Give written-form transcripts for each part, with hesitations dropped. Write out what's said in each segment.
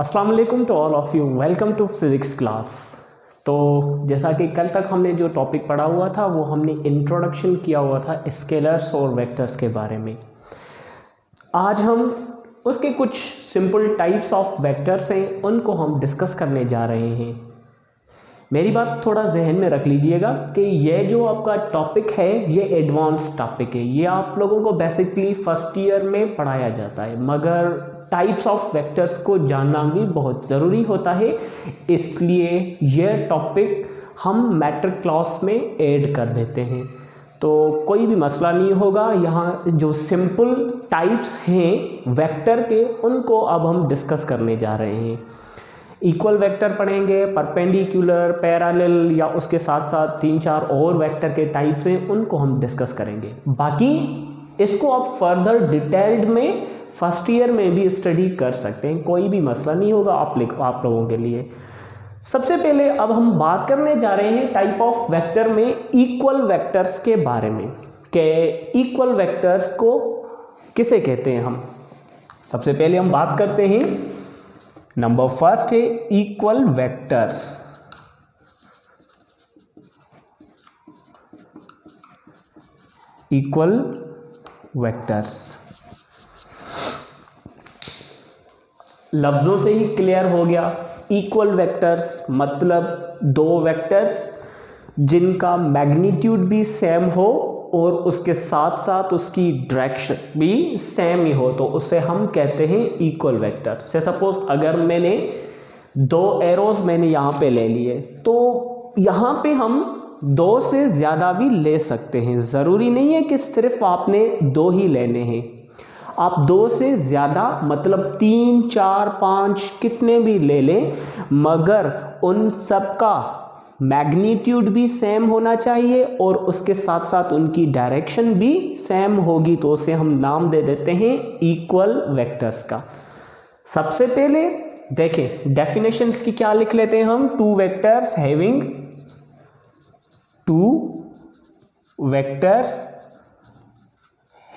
अस्सलाम वालेकुम to all of you, welcome to physics class. तो जैसा कि कल तक हमने जो टॉपिक पढ़ा हुआ था वो हमने इंट्रोडक्शन किया हुआ था स्केलर्स और वेक्टर्स के बारे में। आज हम उसके कुछ सिंपल टाइप्स ऑफ वेक्टर्स हैं उनको हम डिस्कस करने जा रहे हैं। मेरी बात थोड़ा जहन में रख लीजिएगा कि ये जो आपका टॉपिक है ये एडवांस टॉपिक है, ये आप लोगों को बेसिकली फर्स्ट ईयर में पढ़ाया जाता है, मगर टाइप्स ऑफ वेक्टर्स को जानना भी बहुत ज़रूरी होता है, इसलिए यह टॉपिक हम मैट्रिक क्लास में ऐड कर देते हैं। तो कोई भी मसला नहीं होगा, यहाँ जो सिंपल टाइप्स हैं वेक्टर के उनको अब हम डिस्कस करने जा रहे हैं। इक्वल वेक्टर पढ़ेंगे, परपेंडिकुलर, पैरेलल या उसके साथ साथ 3-4 और वेक्टर के टाइप्स हैं उनको हम डिस्कस करेंगे। बाकी इसको आप फर्दर डिटेल्ड में फर्स्ट ईयर में भी स्टडी कर सकते हैं, कोई भी मसला नहीं होगा आप लोगों के लिए। सबसे पहले अब हम बात करने जा रहे हैं टाइप ऑफ वेक्टर में इक्वल वेक्टर्स के बारे में कि इक्वल वेक्टर्स को किसे कहते हैं हम। सबसे पहले हम बात करते हैं, नंबर फर्स्ट है इक्वल वेक्टर्स। इक्वल वेक्टर्स लफ्ज़ों से ही क्लियर हो गया। इक्वल वेक्टर्स मतलब दो वेक्टर्स जिनका मैग्नीट्यूड भी सेम हो और उसके साथ साथ उसकी डायरेक्शन भी सेम ही हो, तो उसे हम कहते हैं इक्वल वेक्टर। से सपोज अगर मैंने दो एरोज मैंने यहाँ पे ले लिए, तो यहाँ पे हम दो से ज़्यादा भी ले सकते हैं, ज़रूरी नहीं है कि सिर्फ आपने दो ही लेने हैं। आप दो से ज़्यादा मतलब 3, 4, 5 कितने भी ले लें, मगर उन सब का मैग्नीट्यूड भी सेम होना चाहिए और उसके साथ साथ उनकी डायरेक्शन भी सेम होगी, तो उसे हम नाम दे देते हैं इक्वल वेक्टर्स का। सबसे पहले देखें डेफिनेशंस की क्या लिख लेते हैं हम। Two vectors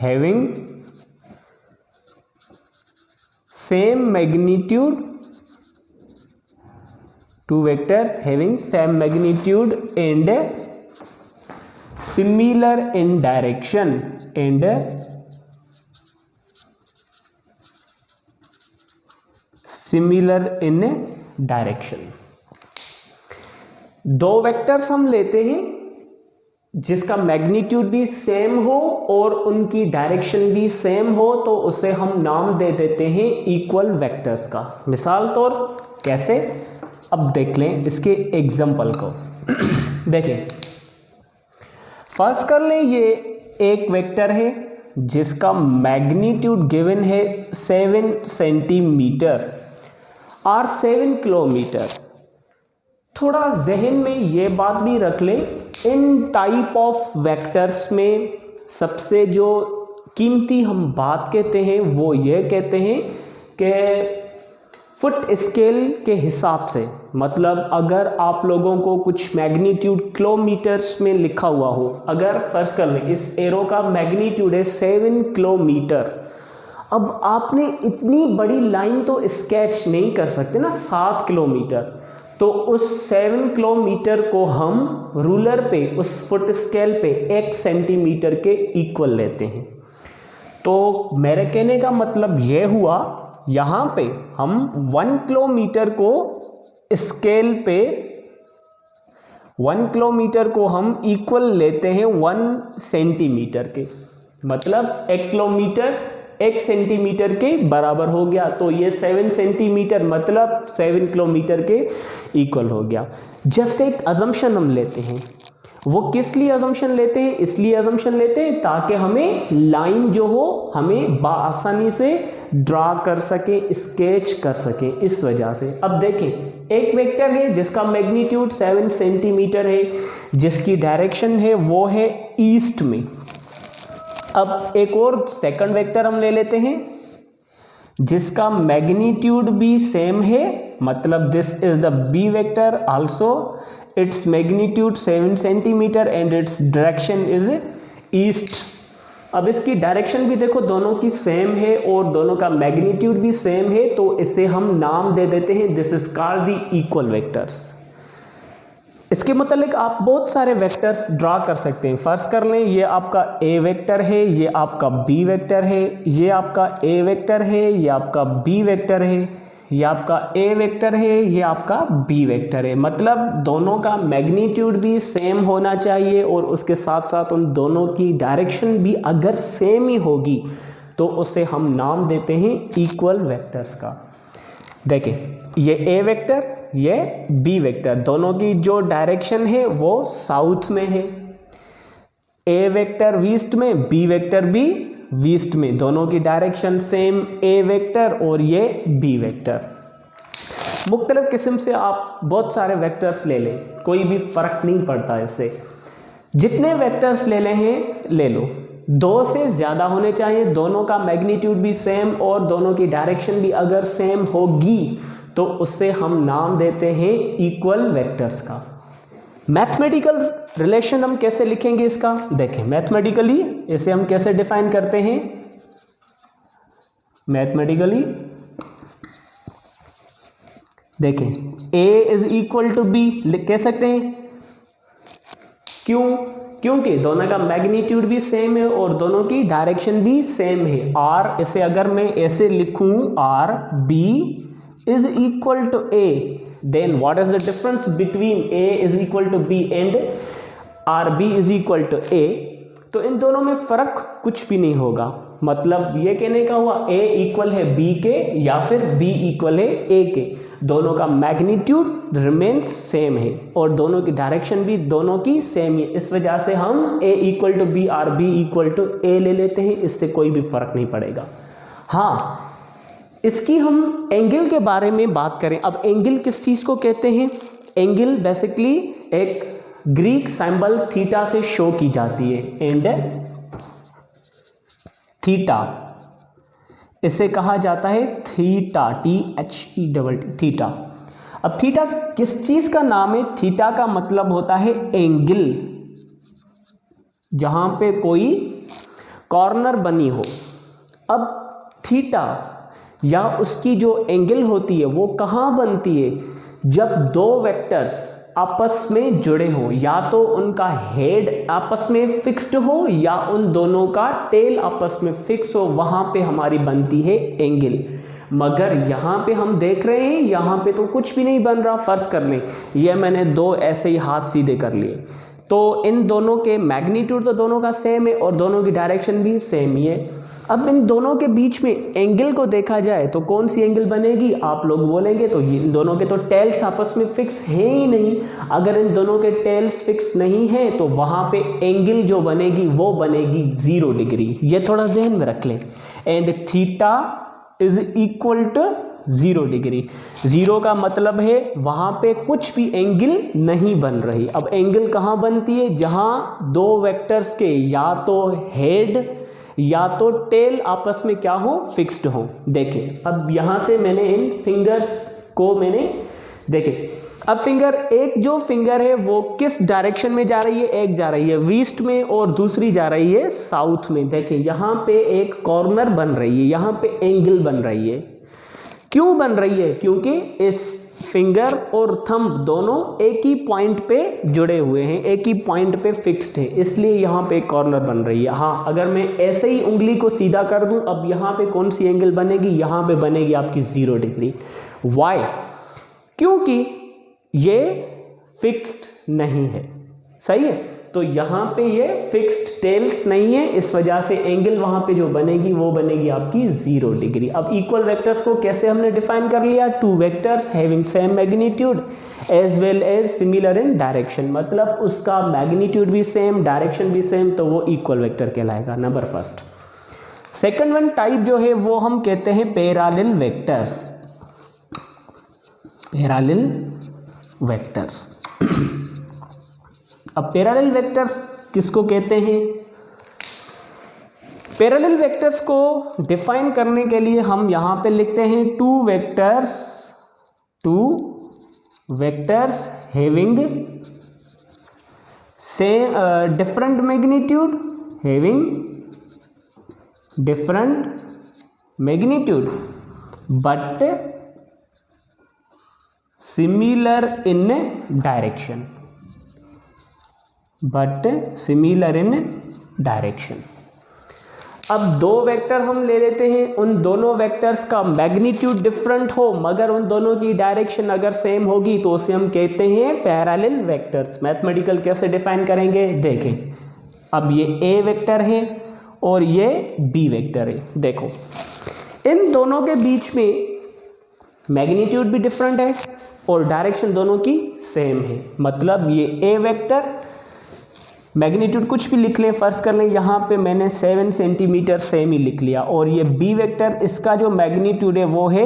having same magnitude, two vectors having same magnitude and similar in direction दो वेक्टर्स हम लेते हैं जिसका मैग्नीट्यूड भी सेम हो और उनकी डायरेक्शन भी सेम हो, तो उसे हम नाम दे देते हैं इक्वल वेक्टर्स का। मिसाल तौर कैसे, अब देख लें इसके एग्जाम्पल को। देखें, फर्स्ट कर लें ये एक वेक्टर है जिसका मैग्नीट्यूड गिवन है 7 सेंटीमीटर और 7 किलोमीटर। थोड़ा जहन में ये बात भी रख लें, इन टाइप ऑफ वेक्टर्स में सबसे जो कीमती हम बात कहते हैं वो ये कहते हैं कि फुट स्केल के हिसाब से, मतलब अगर आप लोगों को कुछ मैग्नीट्यूड किलोमीटर्स में लिखा हुआ हो, अगर फर्स्ट कर लें इस एरो का मैग्नीट्यूड है 7 किलोमीटर। अब आपने इतनी बड़ी लाइन तो स्केच नहीं कर सकते ना, 7 किलोमीटर, तो उस 7 किलोमीटर को हम रूलर पे उस फुट स्केल पे 1 सेंटीमीटर के इक्वल लेते हैं। तो मेरे कहने का मतलब ये हुआ, यहाँ पे हम 1 किलोमीटर को स्केल पे 1 किलोमीटर को हम इक्वल लेते हैं 1 सेंटीमीटर के, मतलब 1 किलोमीटर 1 सेंटीमीटर के बराबर हो गया, तो ये 7 सेंटीमीटर मतलब 7 किलोमीटर के इक्वल हो गया। जस्ट एक अजम्पशन हम लेते हैं। वो किस लिए अजम्पशन लेते हैं? इसलिए अजम्पशन लेते हैं ताकि हमें लाइन जो हो हमें बआसानी से ड्रा कर सके, स्केच कर सके, इस वजह से। अब देखें, एक वेक्टर है जिसका मैग्नीट्यूड 7 सेंटीमीटर है, जिसकी डायरेक्शन है वो है ईस्ट में। अब एक और सेकंड वेक्टर हम ले लेते हैं जिसका मैग्नीट्यूड भी सेम है, मतलब this is the B vector also, its magnitude 7 centimeter and its direction is east। अब इसकी डायरेक्शन भी देखो दोनों की सेम है और दोनों का मैग्नीट्यूड भी सेम है, तो इसे हम नाम दे देते हैं this is called the equal vectors. इसके मतलब आप बहुत सारे वेक्टर्स ड्रा कर सकते हैं। फर्स्ट कर लें, ये आपका ए वेक्टर है, ये आपका बी वेक्टर है, ये आपका ए वेक्टर है, ये आपका बी वेक्टर है, ये आपका ए वेक्टर है, ये आपका बी वेक्टर है। मतलब दोनों का मैग्नीट्यूड भी सेम होना चाहिए और उसके साथ साथ उन दोनों की डायरेक्शन भी अगर सेम ही होगी तो उसे हम नाम देते हैं इक्वल वेक्टर्स का। देखें, ये ए वेक्टर, ये बी वेक्टर, दोनों की जो डायरेक्शन है वो साउथ में है। ए वेक्टर ईस्ट में, बी वेक्टर भी ईस्ट में, दोनों की डायरेक्शन सेम, ए वेक्टर और ये बी वेक्टर। मुख्तलिफ किस्म से आप बहुत सारे वेक्टर्स ले लें, कोई भी फर्क नहीं पड़ता इससे। जितने वेक्टर्स ले लें हैं ले लो, 2 से ज़्यादा होने चाहिए, दोनों का मैग्नीट्यूड भी सेम और दोनों की डायरेक्शन भी अगर सेम होगी तो उससे हम नाम देते हैं इक्वल वेक्टर्स का। मैथमेटिकल रिलेशन हम कैसे लिखेंगे इसका, देखें मैथमेटिकली इसे हम कैसे डिफाइन करते हैं। मैथमेटिकली देखें, A is equal to B कह सकते हैं। क्यों? क्योंकि दोनों का मैग्नीट्यूड भी सेम है और दोनों की डायरेक्शन भी सेम है। R, इसे अगर मैं ऐसे लिखूं, R B is equal to A, then what is the difference between A is equal to B and RB is equal to A? तो इन दोनों में फर्क कुछ भी नहीं होगा। मतलब ये कहने का हुआ A इक्वल है B के या फिर B इक्वल है A के, दोनों का मैग्नीट्यूड रिमेन्स सेम है और दोनों की डायरेक्शन भी दोनों की सेम है। इस वजह से हम A इक्वल टू B और B इक्वल टू A ले लेते हैं, इससे कोई भी फर्क नहीं पड़ेगा। हाँ, इसकी हम एंगल के बारे में बात करें। अब एंगल किस चीज़ को कहते हैं? एंगल बेसिकली एक ग्रीक सिंबल थीटा से शो की जाती है, एंड थीटा इसे कहा जाता है थीटा, THE थीटा। अब थीटा किस चीज़ का नाम है? थीटा का मतलब होता है एंगल, जहां पे कोई कॉर्नर बनी हो। अब थीटा या उसकी जो एंगल होती है वो कहाँ बनती है? जब दो वेक्टर्स आपस में जुड़े हो, या तो उनका हेड आपस में फिक्स्ड हो या उन दोनों का टेल आपस में फिक्स हो, वहां पे हमारी बनती है एंगल। मगर यहाँ पे हम देख रहे हैं यहाँ पे तो कुछ भी नहीं बन रहा। फर्ज कर लें ये मैंने 2 ऐसे ही हाथ सीधे कर लिए, तो इन दोनों के मैग्नीट्यूड तो दोनों का सेम है और दोनों की डायरेक्शन भी सेम ही है। अब इन दोनों के बीच में एंगल को देखा जाए तो कौन सी एंगल बनेगी? आप लोग बोलेंगे तो इन दोनों के तो टेल्स आपस में फिक्स है ही नहीं। अगर इन दोनों के टेल्स फिक्स नहीं है तो वहां पे एंगल जो बनेगी वो बनेगी 0 डिग्री। ये थोड़ा ध्यान में रख लें। And theta is equal to 0 degree. 0 का मतलब है वहां पे कुछ भी एंगल नहीं बन रही। अब एंगल कहाँ बनती है? जहां दो वेक्टर्स के या तो हेड या तो टेल आपस में क्या हो? फिक्स्ड हो। देखें, अब यहां से मैंने इन फिंगर्स को देखें, अब फिंगर एक जो फिंगर है वो किस डायरेक्शन में जा रही है? एक जा रही है ईस्ट में और दूसरी जा रही है साउथ में। देखें यहाँ पे एक कॉर्नर बन रही है, यहाँ पे एंगल बन रही है। क्यों बन रही है? क्योंकि इस फिंगर और थंब दोनों एक ही पॉइंट पे जुड़े हुए हैं, एक ही पॉइंट पे फिक्स्ड है, इसलिए यहाँ पे कॉर्नर बन रही है। हाँ, अगर मैं ऐसे ही उंगली को सीधा कर दूं, अब यहाँ पे कौन सी एंगल बनेगी? यहाँ पे बनेगी आपकी 0 डिग्री। वाई? क्योंकि ये फिक्स्ड नहीं है। सही है, तो यहाँ पे ये फिक्स्ड टेल्स नहीं है, इस वजह से एंगल वहां पे जो बनेगी वो बनेगी आपकी 0 डिग्री। अब इक्वल वेक्टर्स को कैसे हमने डिफाइन कर लिया? 2 vectors having same magnitude as well as similar in direction. मतलब उसका मैग्नीट्यूड भी सेम, डायरेक्शन भी सेम, तो वो इक्वल वेक्टर कहलाएगा। Number first. Second one type जो है वो हम कहते हैं पैरेलल वेक्टर्स। Parallel vectors. अब पैरेलल वेक्टर्स किसको कहते हैं? पैरेलल वेक्टर्स को डिफाइन करने के लिए हम यहां पे लिखते हैं 2 vectors having same different magnitude, having different magnitude but similar in direction, अब दो वेक्टर हम ले लेते हैं, उन दोनों वेक्टर्स का मैग्नीट्यूड डिफरेंट हो मगर उन दोनों की डायरेक्शन अगर सेम होगी तो उसे हम कहते हैं पैरेलल वेक्टर्स। मैथमेटिकल कैसे डिफाइन करेंगे देखें। अब ये ए वेक्टर है और ये बी वेक्टर है। देखो इन दोनों के बीच में मैग्नीट्यूड भी डिफरेंट है और डायरेक्शन दोनों की सेम है। मतलब ये ए वेक्टर मैग्नीट्यूड कुछ भी लिख लें, फर्ज कर लें यहाँ पे मैंने 7 सेंटीमीटर सेम ही लिख लिया, और ये बी वेक्टर इसका जो मैग्नीट्यूड है वो है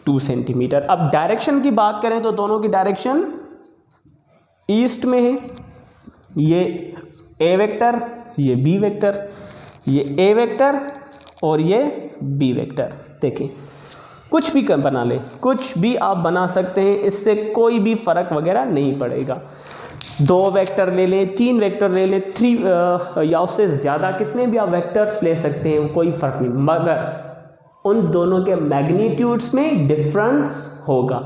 2 सेंटीमीटर। अब डायरेक्शन की बात करें तो दोनों की डायरेक्शन ईस्ट में है। ये ए वेक्टर, ये बी वेक्टर, ये ए वेक्टर और ये बी वेक्टर। देखें कुछ भी बना ले, कुछ भी आप बना सकते हैं, इससे कोई भी फर्क वगैरह नहीं पड़ेगा। 2 वेक्टर ले लें, 3 वेक्टर ले लें, 3 या उससे ज़्यादा कितने भी आप वेक्टर्स ले सकते हैं, कोई फ़र्क नहीं, मगर उन दोनों के मैग्नीट्यूड्स में डिफरेंस होगा,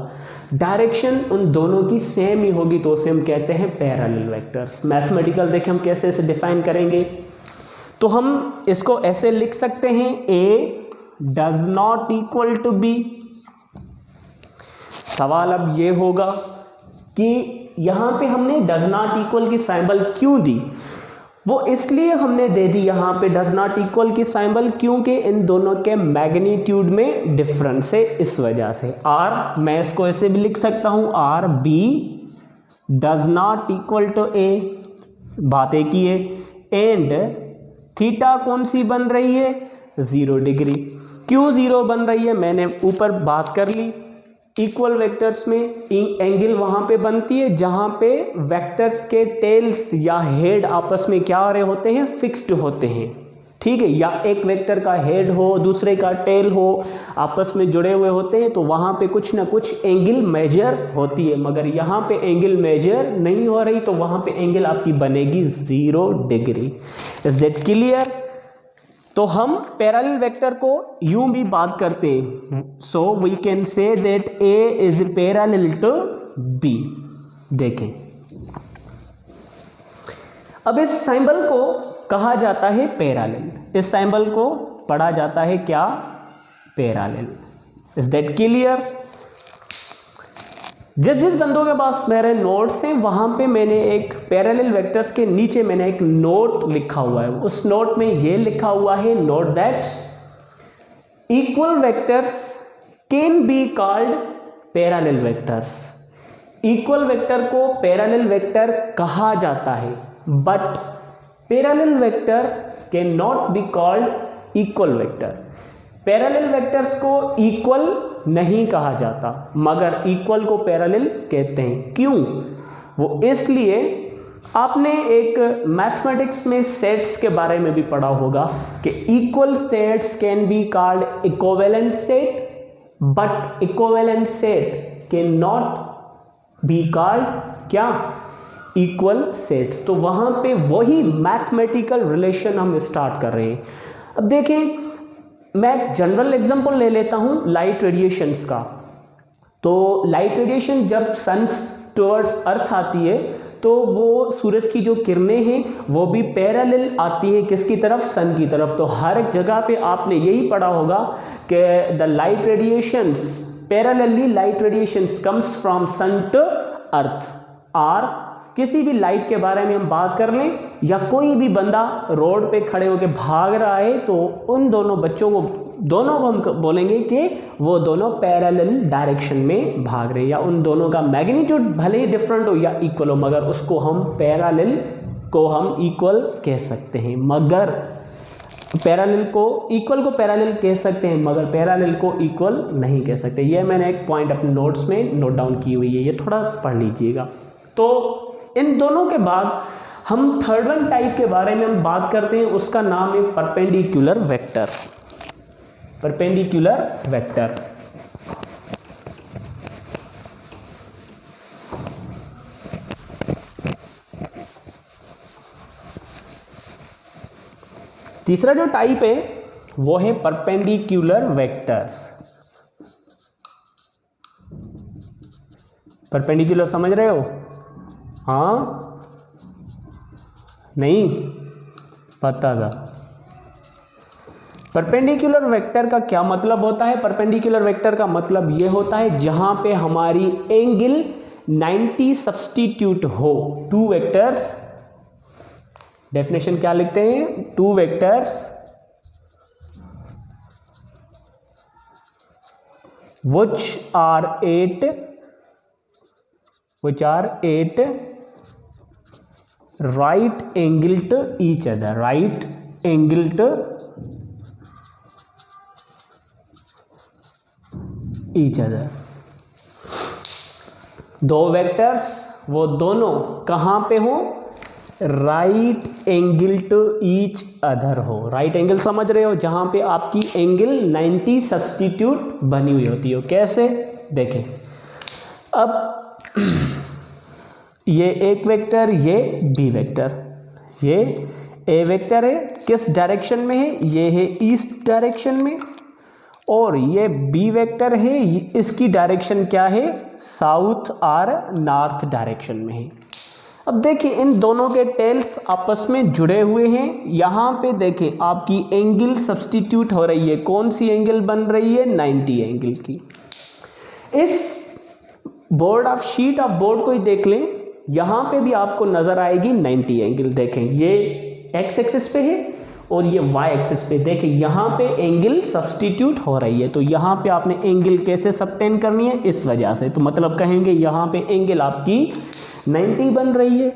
डायरेक्शन उन दोनों की सेम ही होगी, तो उसे हम कहते हैं पैरेलल वेक्टर्स। मैथमेटिकल देखें हम कैसे इसे डिफाइन करेंगे, तो हम इसको ऐसे लिख सकते हैं A does not equal to B. सवाल अब ये होगा कि यहाँ पे हमने डज नॉट इक्वल की सिंबल क्यों दी, वो इसलिए हमने दे दी यहाँ पे डज नॉट इक्वल की सिंबल क्योंकि इन दोनों के मैग्नीट्यूड में डिफरेंस है, इस वजह से। आर मैं इसको ऐसे भी लिख सकता हूँ, R B does not equal to A, बात एक ही है। एंड थीटा कौन सी बन रही है, 0 डिग्री। क्यों 0 बन रही है मैंने ऊपर बात कर ली। इक्वल वेक्टर्स में एंगल वहाँ पे बनती है जहाँ पे वेक्टर्स के टेल्स या हेड आपस में क्या आ रहे होते हैं, फिक्स्ड होते हैं, ठीक है। या एक वेक्टर का हेड हो दूसरे का टेल हो, आपस में जुड़े हुए होते हैं, तो वहाँ पे कुछ ना कुछ एंगल मेजर होती है। मगर यहाँ पे एंगल मेजर नहीं हो रही, तो वहाँ पे एंगल आपकी बनेगी 0 डिग्री। Is that clear? तो हम पैरेलल वेक्टर को यूं भी बात करते हैं, so we can say that A is parallel to B. देखें अब इस सिंबल को कहा जाता है पैरेलल, इस सिंबल को पढ़ा जाता है क्या, पैरेलल। Is that clear? जिस जिस बंदों के पास मेरे नोट्स हैं वहाँ पे मैंने एक पैरेलल वेक्टर्स के नीचे मैंने एक नोट लिखा हुआ है। उस नोट में ये लिखा हुआ है, note that equal vectors can be called parallel vectors. Equal vector को पैरेलल वेक्टर कहा जाता है, but parallel vector can not be called equal vector. Parallel vectors को इक्वल नहीं कहा जाता, मगर इक्वल को पैरेलल कहते हैं। क्यों? वो इसलिए आपने एक मैथमेटिक्स में सेट्स के बारे में भी पढ़ा होगा कि equal sets can be called equivalent set, but equivalent set can not be called क्या, इक्वल सेट्स। तो वहां पे वही मैथमेटिकल रिलेशन हम स्टार्ट कर रहे हैं। अब देखें मैं जनरल एग्जांपल ले लेता हूं लाइट रेडिएशंस का। तो लाइट रेडिएशन जब सन टुवर्ड्स अर्थ आती है तो वो सूरज की जो किरणें हैं वो भी पैरेलल आती है, किसकी तरफ, सन की तरफ। तो हर एक जगह पे आपने यही पढ़ा होगा कि the light radiations parallelly light radiations comes from sun to earth. और किसी भी लाइट के बारे में हम बात कर लें, या कोई भी बंदा रोड पे खड़े होकर भाग रहा है, तो उन दोनों बच्चों को, दोनों को हम बोलेंगे कि वो दोनों पैरेलल डायरेक्शन में भाग रहे हैं, या उन दोनों का मैग्नीट्यूड भले ही डिफरेंट हो या इक्वल हो, मगर उसको हम पैरेलल को हम इक्वल कह सकते हैं। मगर पैरेलल को इक्वल को पैरेलल कह सकते हैं, मगर पैरेलल को इक्वल नहीं कह सकते। ये मैंने एक पॉइंट अपने नोट्स में नोट डाउन की हुई है, ये थोड़ा पढ़ लीजिएगा। तो इन दोनों के बाद हम थर्ड वन टाइप के बारे में हम बात करते हैं, उसका नाम है परपेंडिकुलर वेक्टर। परपेंडिकुलर वेक्टर तीसरा जो टाइप है वो है परपेंडिकुलर वेक्टर्स। परपेंडिकुलर समझ रहे हो? हाँ नहीं पता था। परपेंडिकुलर वेक्टर का क्या मतलब होता है? परपेंडिकुलर वेक्टर का मतलब ये होता है जहां पे हमारी एंगल 90 सब्स्टिट्यूट हो। टू वेक्टर्स, डेफिनेशन क्या लिखते हैं? Two vectors which are at right angle to each other, right angle to each other। दो वेक्टर्स वो दोनों कहाँ पे हो? Right angle to each other हो। राइट एंगल समझ रहे हो? जहां पे आपकी एंगल 90 सब्स्टिट्यूट बनी हुई होती हो। कैसे? देखें, अब ये एक वेक्टर, ये बी वेक्टर, ये ए वेक्टर है, किस डायरेक्शन में है? ये है ईस्ट डायरेक्शन में, और ये बी वेक्टर है, इसकी डायरेक्शन क्या है? साउथ और नॉर्थ डायरेक्शन में है। अब देखिए इन दोनों के टेल्स आपस में जुड़े हुए हैं। यहाँ पे देखें आपकी एंगल सब्स्टिट्यूट हो रही है। कौन सी एंगल बन रही है? 90 एंगल की। इस board of sheet of board को ही देख लें, यहाँ पे भी आपको नजर आएगी 90 एंगल। देखें ये एक्स एक्सिस पे है और ये वाई एक्सिस पे। देखें यहाँ पे एंगल सब्स्टिट्यूट हो रही है, तो यहाँ पे आपने एंगल कैसे सबटेन करनी है? इस वजह से। तो मतलब कहेंगे यहाँ पे एंगल आपकी 90 बन रही है।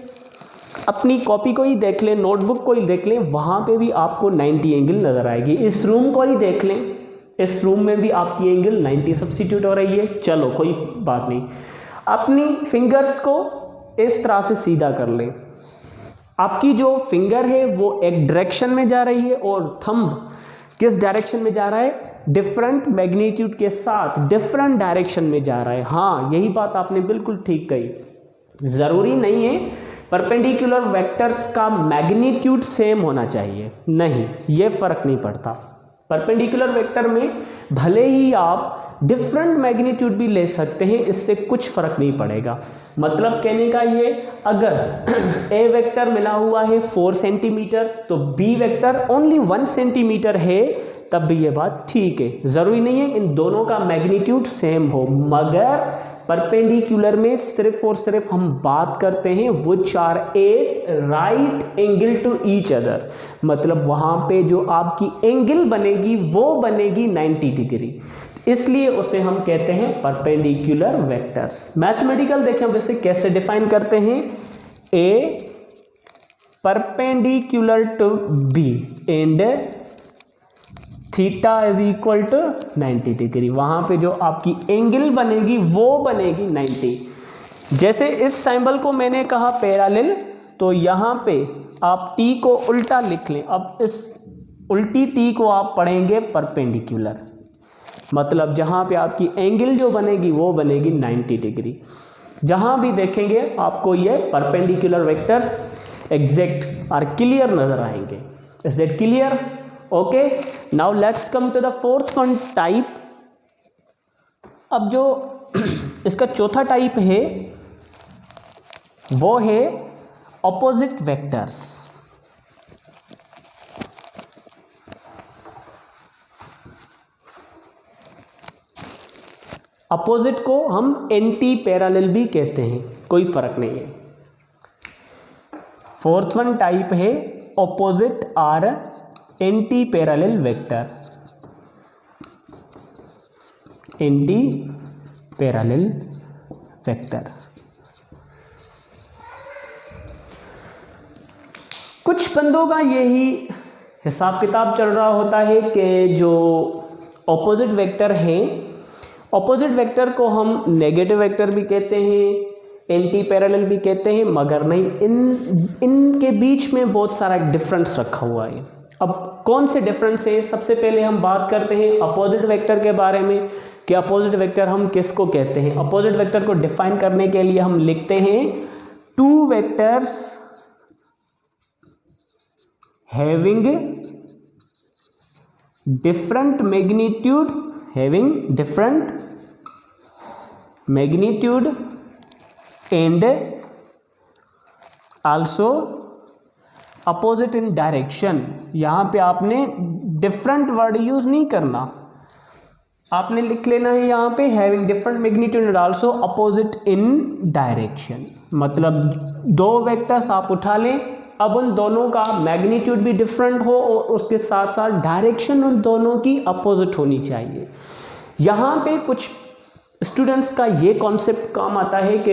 अपनी कॉपी को ही देख लें, नोटबुक को ही देख लें, वहाँ पे भी आपको 90 एंगल नज़र आएगी। इस रूम को ही देख लें, इस रूम में भी आपकी एंगल 90 सब्स्टिट्यूट हो रही है। चलो कोई बात नहीं, अपनी फिंगर्स को इस तरह से सीधा कर लें। आपकी जो फिंगर है वो एक डायरेक्शन में जा रही है और थंब किस डायरेक्शन में जा रहा है? डिफरेंट मैग्नीट्यूड के साथ डिफरेंट डायरेक्शन में जा रहा है। हाँ यही बात आपने बिल्कुल ठीक कही। ज़रूरी नहीं है परपेंडिकुलर वेक्टर्स का मैग्नीट्यूड सेम होना चाहिए, नहीं, ये फ़र्क नहीं पड़ता। परपेंडिकुलर वेक्टर में भले ही आप डिफरेंट मैग्नीट्यूड भी ले सकते हैं, इससे कुछ फ़र्क नहीं पड़ेगा। मतलब कहने का ये, अगर ए वेक्टर मिला हुआ है 4 सेंटीमीटर तो बी वेक्टर ओनली 1 सेंटीमीटर है, तब भी ये बात ठीक है। ज़रूरी नहीं है इन दोनों का मैग्नीट्यूड सेम हो, मगर परपेंडिकुलर में सिर्फ और सिर्फ हम बात करते हैं which are at right angle to each other। मतलब वहाँ पे जो आपकी एंगल बनेगी वो बनेगी 90 डिग्री, इसलिए उसे हम कहते हैं परपेंडिकुलर वेक्टर्स। मैथमेटिकल देखें वैसे कैसे डिफाइन करते हैं? A perpendicular to B and theta is equal to 90 degree. वहाँ पे जो आपकी एंगल बनेगी वो बनेगी 90। जैसे इस सिंबल को मैंने कहा पैरेलल, तो यहाँ पे आप टी को उल्टा लिख लें। अब इस उल्टी टी को आप पढ़ेंगे परपेंडिकुलर, मतलब जहाँ पे आपकी एंगल जो बनेगी वो बनेगी 90 डिग्री। जहाँ भी देखेंगे आपको ये परपेंडिकुलर वेक्टर्स एग्जैक्ट और क्लियर नज़र आएंगे। Is that clear? Okay, now let's come to the fourth one type. अब जो इसका चौथा टाइप है वो है ऑपोजिट वेक्टर्स। अपोजिट को हम एंटी पैरेलल भी कहते हैं, कोई फर्क नहीं है। फोर्थ वन टाइप है ऑपोजिट और anti parallel vector. Anti parallel vector कुछ बंदों का यही हिसाब किताब चल रहा होता है कि जो ऑपोजिट वेक्टर है, ऑपोजिट वेक्टर को हम नेगेटिव वेक्टर भी कहते हैं, एंटी पैरेलल भी कहते हैं, मगर नहीं, इनके बीच में बहुत सारा डिफरेंस रखा हुआ है। अब कौन से डिफरेंस है? सबसे पहले हम बात करते हैं अपोजिट वेक्टर के बारे में कि अपोजिट वेक्टर हम किसको कहते हैं। अपोजिट वेक्टर को डिफाइन करने के लिए हम लिखते हैं two vectors having different magnitude, having different magnitude and also opposite in direction। यहाँ पे आपने different वर्ड यूज नहीं करना, आपने लिख लेना है यहाँ पे having different magnitude and also opposite in direction. मतलब दो वेक्टर्स आप उठा लें, अब उन दोनों का मैग्नीट्यूड भी डिफरेंट हो और उसके साथ साथ डायरेक्शन उन दोनों की अपोजिट होनी चाहिए। यहाँ पे कुछ स्टूडेंट्स का ये कॉन्सेप्ट काम आता है कि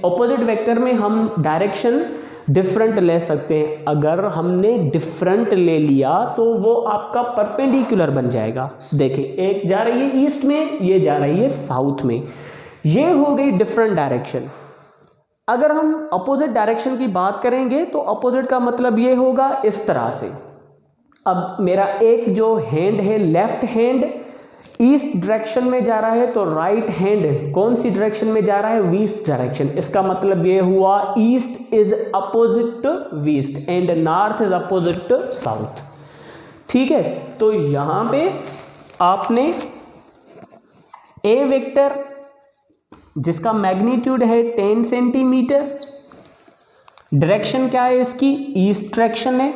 अपोजिट वेक्टर में हम डायरेक्शन डिफरेंट ले सकते हैं। अगर हमने डिफरेंट ले लिया तो वो आपका परपेंडिकुलर बन जाएगा। देखिए, एक जा रही है ईस्ट में, ये जा रही है साउथ में, ये हो गई डिफरेंट डायरेक्शन। अगर हम अपोजिट डायरेक्शन की बात करेंगे तो अपोजिट का मतलब ये होगा इस तरह से। अब मेरा एक जो हैंड है, लेफ्ट हैंड ईस्ट डायरेक्शन में जा रहा है, तो राइट हैंड कौन सी डायरेक्शन में जा रहा है? West direction. इसका मतलब ये हुआ east is opposite to west and north is opposite to south. ठीक है, तो यहां पे आपने ए वेक्टर जिसका मैग्नीट्यूड है 10 सेंटीमीटर, डायरेक्शन क्या है इसकी? ईस्ट डायरेक्शन है,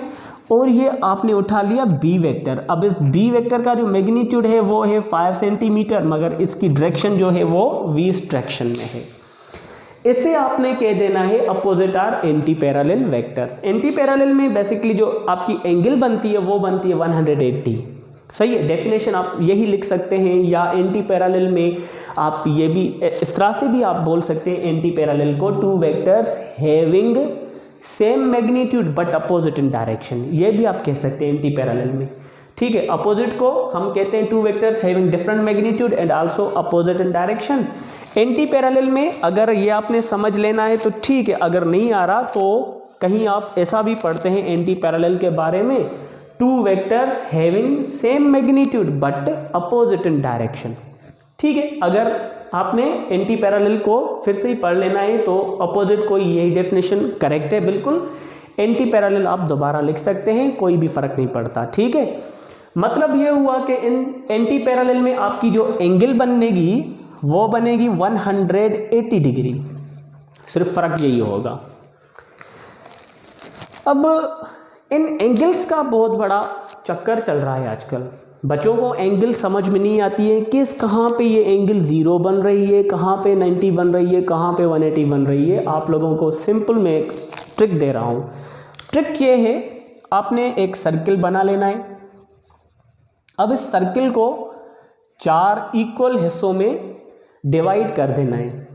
और ये आपने उठा लिया बी वेक्टर। अब इस बी वेक्टर का जो मैग्नीट्यूड है वो है 5 सेंटीमीटर, मगर इसकी डायरेक्शन जो है वो वेस्ट डायरेक्शन में है। इसे आपने कह देना है opposite are anti parallel vectors. Anti parallel में बेसिकली जो आपकी एंगल बनती है वो बनती है 180। सही है, डेफिनेशन आप यही लिख सकते हैं, या एंटी पैरेलल में आप ये भी इस तरह से भी आप बोल सकते हैं एंटी पैरेलल को, two vectors having same magnitude but opposite in direction, ये भी आप कह सकते हैं एंटी पैरेलल में। ठीक है, अपोजिट को हम कहते हैं two vectors having different magnitude and also opposite in direction. Anti parallel में अगर ये आपने समझ लेना है तो ठीक है, अगर नहीं आ रहा तो कहीं आप ऐसा भी पढ़ते हैं एंटी पैरेलल के बारे में, two vectors having same magnitude but opposite in direction. ठीक है, अगर आपने एंटी पैरेलल को फिर से ही पढ़ लेना है तो अपोजिट को यही डेफिनेशन करेक्ट है बिल्कुल। एंटी पैरेलल आप दोबारा लिख सकते हैं, कोई भी फर्क नहीं पड़ता। ठीक है, मतलब ये हुआ कि इन एंटी पैरेलल में आपकी जो एंगल बनेगी वो बनेगी 180 डिग्री, सिर्फ फर्क यही होगा। अब इन एंगल्स का बहुत बड़ा चक्कर चल रहा है आजकल। बच्चों को एंगल समझ में नहीं आती है कि कहाँ पे ये एंगल 0 बन रही है, कहाँ पे 90 बन रही है, कहाँ पे 180 बन रही है। आप लोगों को सिंपल मैं एक ट्रिक दे रहा हूँ। ट्रिक ये है, आपने एक सर्किल बना लेना है। अब इस सर्किल को 4 इक्वल हिस्सों में डिवाइड कर देना है।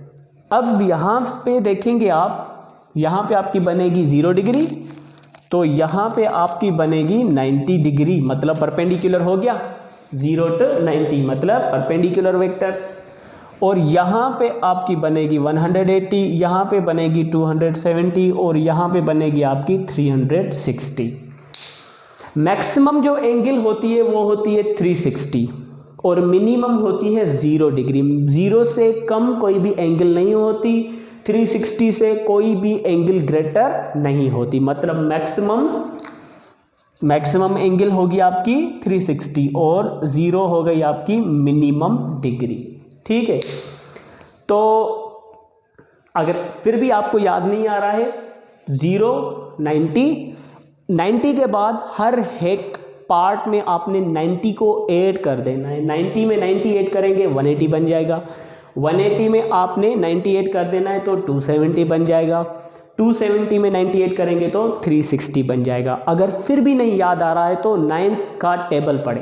अब यहाँ पे देखेंगे आप, यहाँ पे आपकी बनेगी 0 डिग्री, तो यहाँ पे आपकी बनेगी 90 डिग्री, मतलब परपेंडिकुलर हो गया। 0 to 90 मतलब परपेंडिकुलर वेक्टर्स। और यहाँ पे आपकी बनेगी 180, यहाँ पे बनेगी 270 और यहाँ पे बनेगी आपकी 360। मैक्सिमम जो एंगल होती है वो होती है 360 और मिनिमम होती है 0 डिग्री। 0 से कम कोई भी एंगल नहीं होती, 360 से कोई भी एंगल ग्रेटर नहीं होती। मतलब मैक्सिमम एंगल होगी आपकी 360 और 0 हो गई आपकी मिनिमम डिग्री। ठीक है, तो अगर फिर भी आपको याद नहीं आ रहा है, 0 90 के बाद हर एक पार्ट में आपने 90 को ऐड कर देना है। 90 में 90 ऐड करेंगे 180 बन जाएगा। 180 में आपने 98 कर देना है तो 270 बन जाएगा। 270 में 98 करेंगे तो 360 बन जाएगा। अगर फिर भी नहीं याद आ रहा है तो 9 का टेबल पढ़े।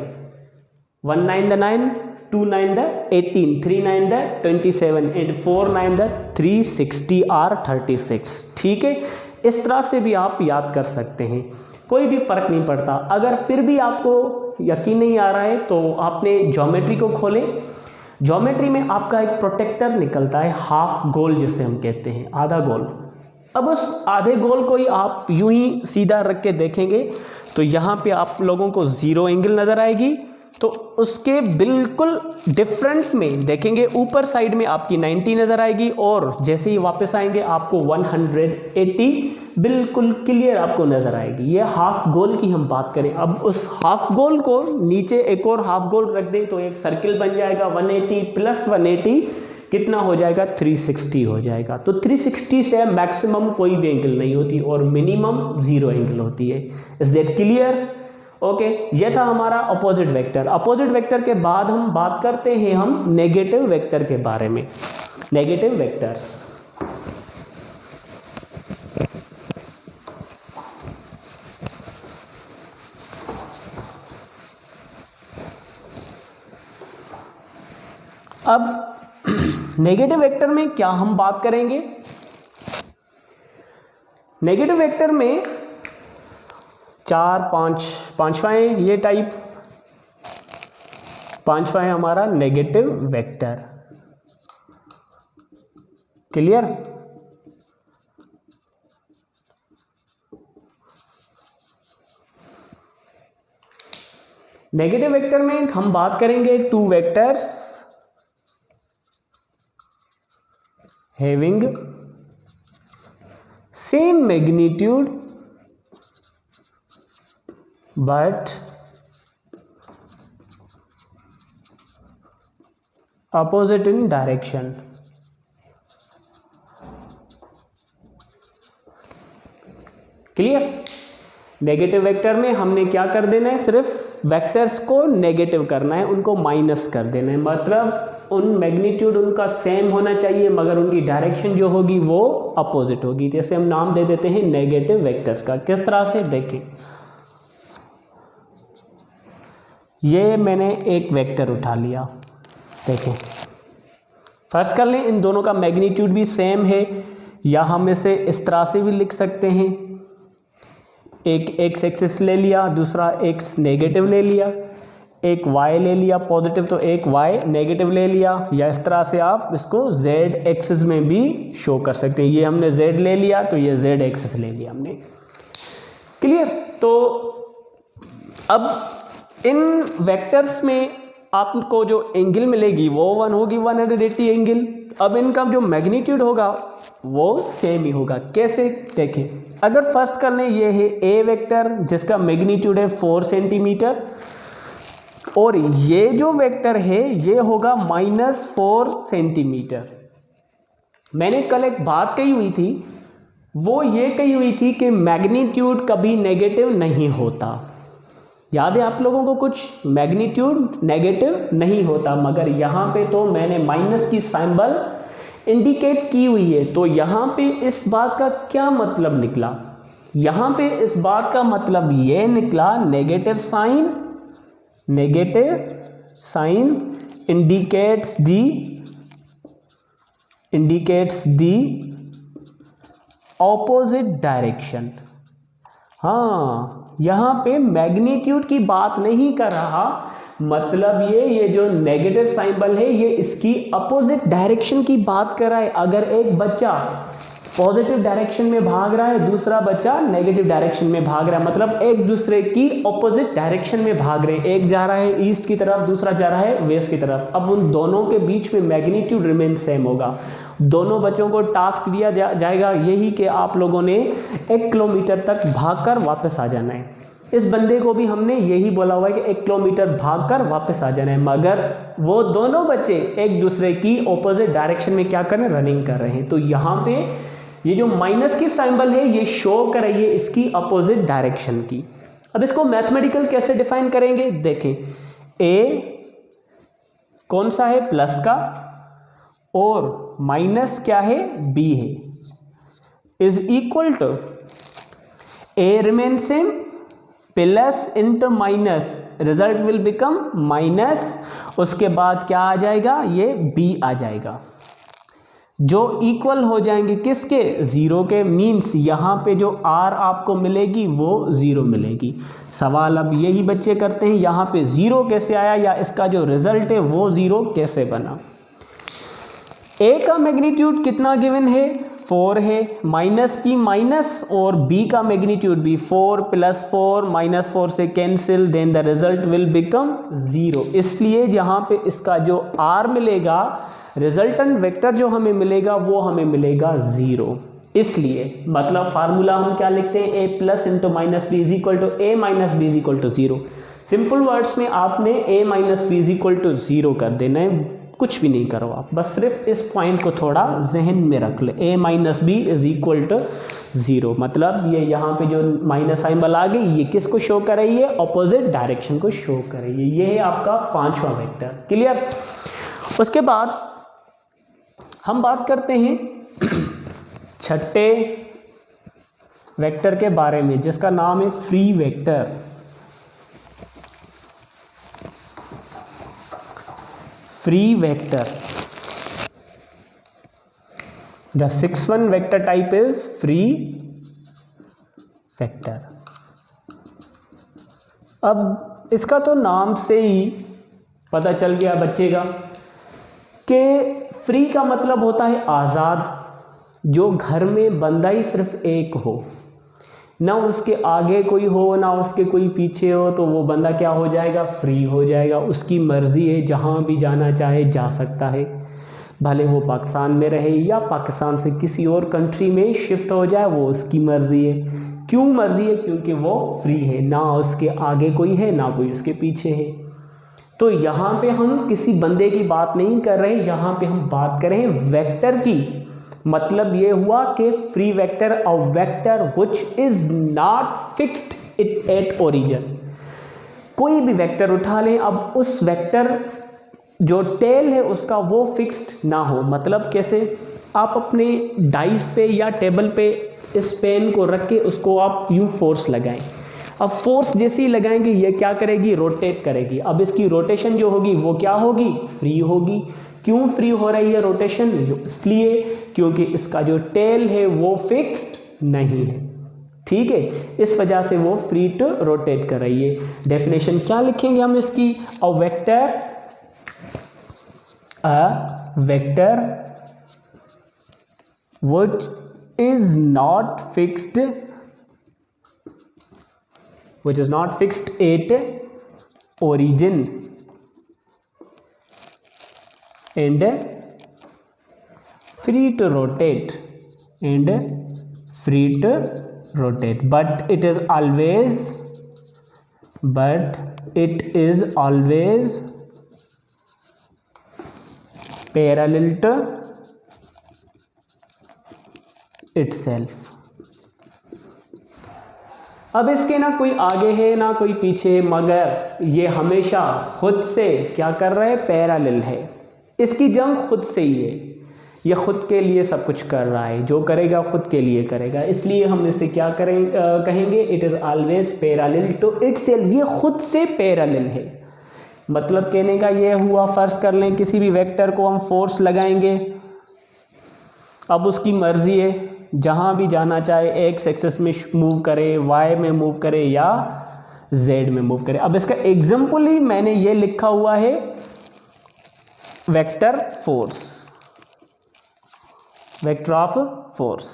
1 9 the 9, 2 9 the 18, 3 9 the 27 and 4 9 the 360 or 36। ठीक है, इस तरह से भी आप याद कर सकते हैं, कोई भी फर्क नहीं पड़ता। अगर फिर भी आपको यकीन नहीं आ रहा है तो आपने ज्योमेट्री को खोलें। ज्योमेट्री में आपका एक प्रोटेक्टर निकलता है, हाफ गोल जिसे हम कहते हैं, आधा गोल। अब उस आधे गोल को ही आप यूं ही सीधा रख के देखेंगे तो यहाँ पे आप लोगों को 0 एंगल नज़र आएगी, तो उसके बिल्कुल डिफरेंट में देखेंगे, ऊपर साइड में आपकी 90 नज़र आएगी और जैसे ही वापस आएंगे आपको 180 बिल्कुल क्लियर आपको नज़र आएगी। ये हाफ गोल की हम बात करें, अब उस हाफ गोल को नीचे एक और हाफ गोल रख दें तो एक सर्किल बन जाएगा। 180 प्लस 180 कितना हो जाएगा, 360 हो जाएगा। तो 360 से मैक्सिमम कोई भी एंगल नहीं होती और मिनिमम 0 एंगल होती है। Is that clear? ओके, ये था हमारा अपोजिट वेक्टर। अपोजिट वेक्टर के बाद हम बात करते हैं हम नेगेटिव वेक्टर के बारे में। नेगेटिव वेक्टर्स, अब नेगेटिव वेक्टर में क्या हम बात करेंगे? नेगेटिव वेक्टर में 4 5 पांचवाएं ये टाइप, पांचवा है हमारा negative vector. Clear? Negative vector में हम बात करेंगे 2 vectors having same magnitude but opposite in direction। Clear? Negative vector में हमने क्या कर देना है, सिर्फ वेक्टर्स को नेगेटिव करना है, उनको माइनस कर देना है। मतलब उन मैग्नीट्यूड उनका सेम होना चाहिए मगर उनकी डायरेक्शन जो होगी वो अपोजिट होगी। जैसे हम नाम दे देते हैं नेगेटिव वेक्टर्स का। किस तरह से, देखें, ये मैंने एक वेक्टर उठा लिया, देखें, फर्ज कर लें इन दोनों का मैग्नीट्यूड भी सेम है, या हम इसे इस तरह से भी लिख सकते हैं, एक एक्स एक्सिस ले लिया, दूसरा एक्स नेगेटिव ले लिया, एक y ले लिया पॉजिटिव तो एक y नेगेटिव ले लिया, या इस तरह से आप इसको z एक्सिस में भी शो कर सकते हैं। ये हमने z ले लिया तो ये z एक्सिस ले लिया हमने। क्लियर? तो अब इन वेक्टर्स में आपको जो एंगल मिलेगी वो 1 होगी, 180 एंगल। अब इनका जो मैग्नीट्यूड होगा वो सेम ही होगा। कैसे, देखें, अगर फर्स्ट कर लें ये है a वेक्टर जिसका मैग्नीट्यूड है 4 सेंटीमीटर, और ये जो वेक्टर है ये होगा -4 सेंटीमीटर। मैंने कल एक बात कही हुई थी, वो ये कही हुई थी कि मैग्नीट्यूड कभी नेगेटिव नहीं होता। याद है आप लोगों को कुछ, मैग्नीट्यूड नेगेटिव नहीं होता, मगर यहाँ पे तो मैंने माइनस की सिंबल इंडिकेट की हुई है। तो यहाँ पे इस बात का क्या मतलब निकला, यहाँ पे इस बात का मतलब ये निकला negative sign indicates the opposite direction। हाँ, यहाँ पे मैग्नीट्यूड की बात नहीं कर रहा, मतलब ये जो नेगेटिव सिंबल है ये इसकी अपोजिट डायरेक्शन की बात कर रहा है। अगर एक बच्चा पॉजिटिव डायरेक्शन में भाग रहा है, दूसरा बच्चा नेगेटिव डायरेक्शन में भाग रहा है, मतलब एक दूसरे की अपोजिट डायरेक्शन में भाग रहे हैं। एक जा रहा है ईस्ट की तरफ, दूसरा जा रहा है वेस्ट की तरफ। अब उन दोनों के बीच में मैग्नीट्यूड रिमेन सेम होगा। दोनों बच्चों को टास्क दिया जाएगा यही कि आप लोगों ने 1 किलोमीटर तक भागकर वापस आ जाना है। इस बंदे को भी हमने यही बोला हुआ है कि 1 किलोमीटर भागकर वापस आ जाना है, मगर वो दोनों बच्चे एक दूसरे की ऑपोजिट डायरेक्शन में क्या कर रहे हैं, रनिंग कर रहे हैं। तो यहाँ पे ये जो माइनस की सिंबल है ये शो कर रही है इसकी अपोजिट डायरेक्शन की। अब इसको मैथमेटिकल कैसे डिफाइन करेंगे, देखें, a कौन सा है, प्लस का, और माइनस क्या है, b है, is equal to a remain same, plus into minus, result will become minus, उसके बाद क्या आ जाएगा, ये b आ जाएगा, जो इक्वल हो जाएंगे किसके, 0 के। मीन्स यहाँ पे जो r आपको मिलेगी वो 0 मिलेगी। सवाल अब यही बच्चे करते हैं, यहाँ पे 0 कैसे आया, या इसका जो रिजल्ट है वो 0 कैसे बना। a का मैग्नीट्यूड कितना गिवन है, 4 है, माइनस की माइनस और b का मैग्नीट्यूड भी 4 + 4 - 4 से cancel, then the result will become 0। इसलिए यहाँ पे इसका जो r मिलेगा, रिजल्टेंट वेक्टर जो हमें मिलेगा वो हमें मिलेगा 0। इसलिए मतलब फार्मूला हम क्या लिखते हैं, a + × -b = a - b = 0। Simple words में आपने a - b = 0 कर देना है, कुछ भी नहीं करो आप, बस सिर्फ इस पॉइंट को थोड़ा जहन में रख ले, a - b = 0। मतलब ये यहाँ पे जो माइनस सिंबल आ गई, ये किसको शो कर रही है, ऑपोजिट डायरेक्शन को शो कर रही है। ये है आपका पांचवा वेक्टर। क्लियर। उसके बाद हम बात करते हैं छठे वेक्टर के बारे में, जिसका नाम है free vector. Free vector, the sixth one vector type is free vector। अब इसका तो नाम से ही पता चल गया बच्चे का कि फ्री का मतलब होता है आज़ाद, जो घर में बंदा ही सिर्फ एक हो, ना उसके आगे कोई हो ना उसके कोई पीछे हो, तो वो बंदा क्या हो जाएगा, फ्री हो जाएगा। उसकी मर्ज़ी है, जहाँ भी जाना चाहे जा सकता है, भले वो पाकिस्तान में रहे या पाकिस्तान से किसी और कंट्री में शिफ्ट हो जाए, वो उसकी मर्ज़ी है। क्यों मर्ज़ी है? क्योंकि वो फ्री है, ना उसके आगे कोई है ना कोई उसके पीछे है। तो यहाँ पे हम किसी बंदे की बात नहीं कर रहे, यहाँ पे हम बात कर रहे हैं वेक्टर की। मतलब ये हुआ कि free vector a vector which is not fixed at origin. कोई भी वेक्टर उठा लें, अब उस वेक्टर जो टेल है उसका वो फिक्स्ड ना हो। मतलब कैसे, आप अपने डाइस पे या टेबल पे इस पेन को रख के उसको आप यूं फोर्स लगाएं। अब फोर्स जैसे ही लगाएंगे ये क्या करेगी, रोटेट करेगी। अब इसकी रोटेशन जो होगी वो क्या होगी, फ्री होगी। क्यों फ्री हो रही है रोटेशन? इसलिए क्योंकि इसका जो टेल है वो फिक्स्ड नहीं है। ठीक है, इस वजह से वो फ्री टू रोटेट कर रही है। डेफिनेशन क्या लिखेंगे हम इसकी, a vector which is not fixed at origin and free to rotate but it is always parallel to itself। अब इसके ना कोई आगे है ना कोई पीछे, मगर ये हमेशा खुद से क्या कर रहा है, पैरेलल है। इसकी जंग खुद से ही है, ये खुद के लिए सब कुछ कर रहा है, जो करेगा खुद के लिए करेगा। इसलिए हम इसे क्या कहेंगे, it is always parallel to itself. ये खुद से पैरेलल है। मतलब कहने का ये हुआ, फर्ज कर लें किसी भी वेक्टर को हम फोर्स लगाएंगे, अब उसकी मर्जी है, जहाँ भी जाना चाहे एक्स एक्सिस में मूव करे, वाई में मूव करे या जेड में मूव करे। अब इसका एग्जाम्पल ही मैंने ये लिखा हुआ है, vector force, vector of force.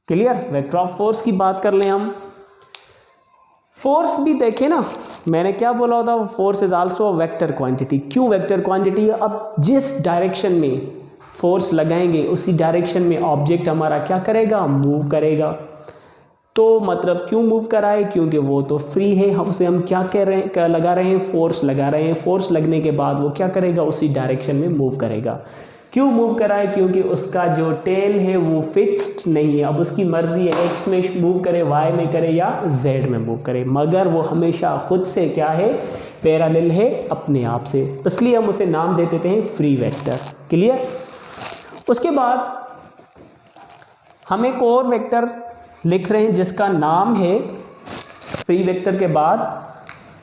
Clear. Vector of force की बात कर लें हम। फोर्स भी देखें ना, मैंने क्या बोला था, force is also a vector quantity. क्यों वेक्टर क्वांटिटी है? अब जिस डायरेक्शन में फोर्स लगाएंगे उसी डायरेक्शन में ऑब्जेक्ट हमारा क्या करेगा, मूव करेगा। तो मतलब क्यों मूव कराए, क्योंकि वो तो फ्री है, हम उसे हम क्या कह रहे हैं, लगा रहे हैं, फोर्स लगा रहे हैं। फोर्स लगने के बाद वो क्या करेगा, उसी डायरेक्शन में मूव करेगा। क्यों मूव कराए? क्योंकि उसका जो टेल है वो फिक्स्ड नहीं है। अब उसकी मर्जी है, एक्स में मूव करे, वाई में करे या जेड में मूव करे, मगर वो हमेशा खुद से क्या है, पैरेलल है अपने आप से। इसलिए हम उसे नाम दे देते हैं फ्री वेक्टर। क्लियर। उसके बाद हम एक और वेक्टर लिख रहे हैं जिसका नाम है, फ्री वेक्टर के बाद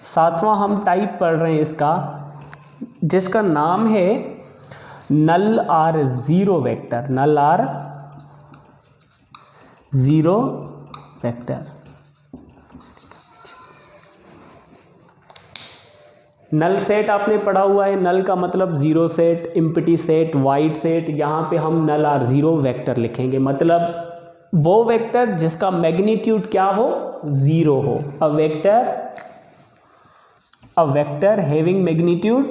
सातवां हम टाइप पढ़ रहे हैं इसका, जिसका नाम है null or zero vector. Null or zero vector. Null set आपने पढ़ा हुआ है, नल का मतलब zero set, empty set, void set. यहाँ पे हम नल आर जीरो वेक्टर लिखेंगे, मतलब वो वेक्टर जिसका मैग्नीट्यूड क्या हो, जीरो हो। A vector having magnitude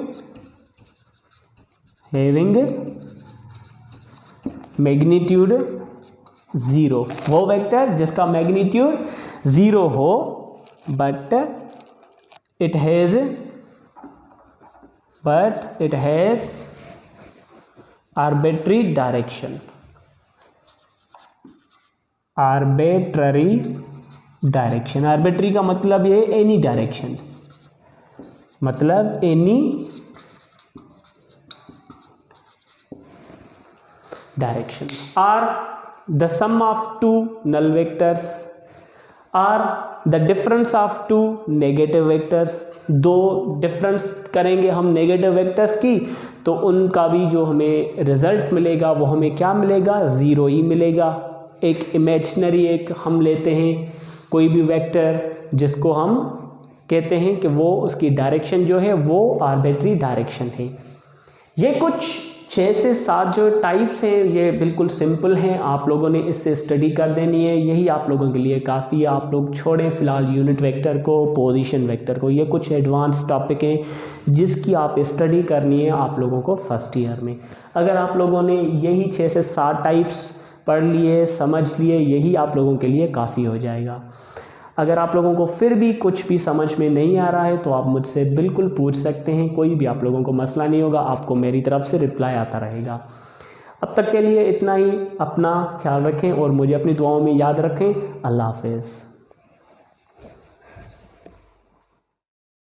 zero, वो वेक्टर जिसका मैग्नीट्यूड जीरो हो but it has arbitrary direction. Arbitrary का मतलब ये एनी डायरेक्शन, मतलब any direction. Or the sum of two null vectors or the difference of two negative vectors. दो difference करेंगे हम नेगेटिव वेक्टर्स की, तो उनका भी जो हमें रिजल्ट मिलेगा वो हमें क्या मिलेगा, ज़ीरो ही मिलेगा। एक इमेजिनरी एक हम लेते हैं कोई भी वेक्टर जिसको हम कहते हैं कि वो उसकी डायरेक्शन जो है वो आर्बिट्ररी डायरेक्शन है। ये कुछ 6 से 7 जो टाइप्स हैं ये बिल्कुल सिंपल हैं, आप लोगों ने इससे स्टडी कर देनी है, यही आप लोगों के लिए काफ़ी है। आप लोग छोड़ें फ़िलहाल यूनिट वेक्टर को, पोजीशन वेक्टर को, ये कुछ एडवांस टॉपिक हैं जिसकी आप स्टडी करनी है आप लोगों को फर्स्ट ईयर में। अगर आप लोगों ने यही 6 से 7 टाइप्स पढ़ लिए, समझ लिए, यही आप लोगों के लिए काफ़ी हो जाएगा। अगर आप लोगों को फिर भी कुछ भी समझ में नहीं आ रहा है तो आप मुझसे बिल्कुल पूछ सकते हैं, कोई भी आप लोगों को मसला नहीं होगा, आपको मेरी तरफ से रिप्लाई आता रहेगा। अब तक के लिए इतना ही, अपना ख्याल रखें और मुझे अपनी दुआओं में याद रखें। अल्लाह हाफ़िज़।